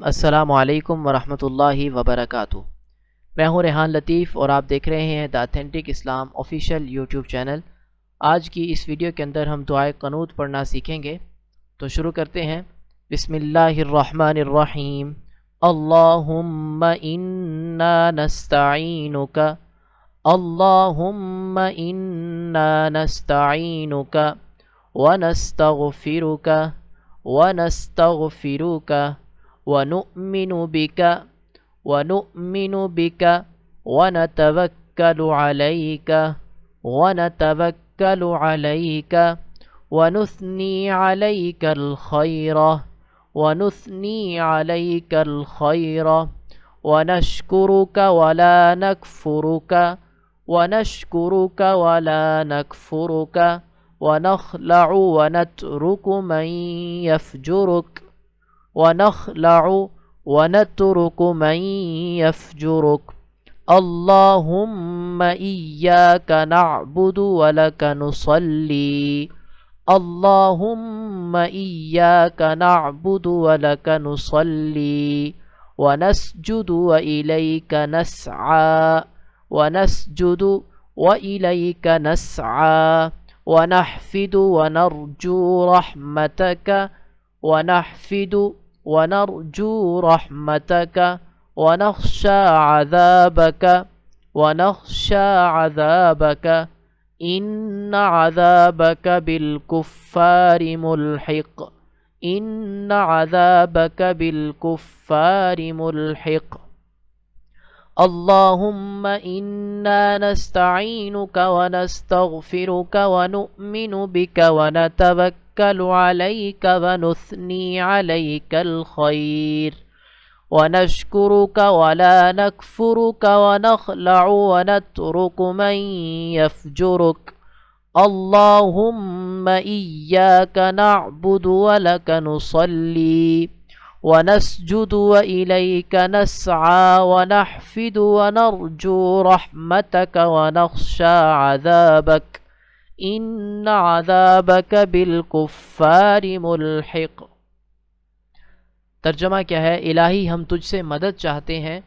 अस्सलामु अलैकुम वरहमतुल्लाहि वबरकातुहू। मैं हूं रेहान लतीफ़ और आप देख रहे हैं the authentic Islam official YouTube channel. आज की इस वीडियो के अंदर हम दुआए क़नूत पढ़ना सीखेंगे, तो शुरू करते हैं। बिस्मिल्लाहिर्रहमानिर्रहीम। अल्लाहुम्मा इन्ना नस्तईनुका, अल्लाहुम्मा इन्ना नस्तईनुका व नस्तगफिरुका व नस्तगफिरुका व नु'मिनु बिका व नतवक्कलु अलैका व नुस्नी अलैकल खैरा व नशकुरुका वला नकफुरुका व नखलअु व नतरुकु मन यफजुरुक अल्लाहुम्मा इय्याका नअबुदु व लका नुसल्ली, अल्लाहुम्मा इय्याका नअबुदु व लका नुसल्ली व नस्जुदु व इलैका नस्आ व नहफिदु व नरजू रहमतक व नख्शा अज़ाबक इन्ना अज़ाबक बिलकुफ़्फ़ारि मुल्हिक़। अल्लाहुम्मा इन्ना नस्तईनुका व नस्तगफिरुका व नु'मिनु बिका व नतवक्कलु अलैका व नुस्नी अलैकल खैर व नशकुरुका वला नकफुरुका व नखलअु व नतरुकु मन यफजुरुक अल्लाहुम्मा इय्याका नअबुदु व लका नुसल्ली व नस्जुदु व इलैका नस्आ व नहफिदु व नरजू रहमतक व नख्शा अज़ाबक इन्ना अज़ाबक बिलकुफ़्फ़ारि मुल्हिक़। तर्जमा क्या है? इलाही, हम तुझसे मदद चाहते हैं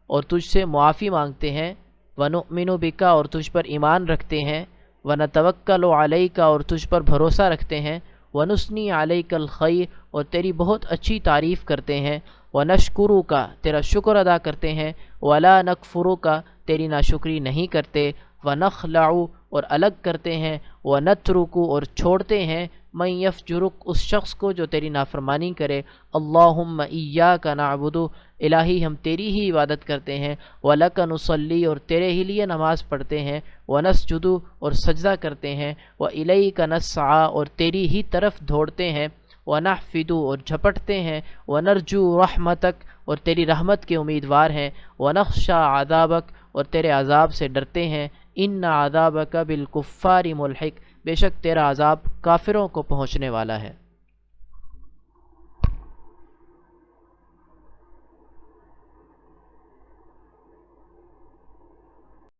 और तुझसे मुआफ़ी मांगते हैं। व नु'मिनु बिका, और तुझ पर ईमान रखते हैं। व नतवक्कलु अलैका, और तुझ पर भरोसा रखते हैं। व नुस्नी अलैकल खैर, और तेरी बहुत अच्छी तारीफ़ करते हैं। व नशकुरुका, तेरा शुक्र अदा करते हैं। वला नकफुरुका, तेरी नाशुक्री नहीं करते। व नखलअु, और अलग करते हैं। व नतरुकु, और छोड़ते हैं। मन यफजुरुक, उस शख्स को जो तेरी नाफरमानी करे। अल्लाहुम्मा इय्याका नअबुदु, इलाही हम तेरी ही इबादत करते हैं। व लका नुसल्ली, और तेरे ही लिए नमाज़ पढ़ते हैं। व नस्जुदु, और सजदा करते हैं। व इलैका नस्आ, और तेरी ही तरफ दौड़ते हैं। व नहफिदु, और झपटते हैं। व नरजू रहमतक, और तेरी रहमत के उम्मीदवार हैं। व नख्शा अज़ाबक, और तेरे अज़ाब से डरते हैं। इन्ना अज़ाबक बिलकुफ़्फ़ारि मुल्हिक़, बेशक तेरा अज़ाब काफिरों को पहुँचने वाला है।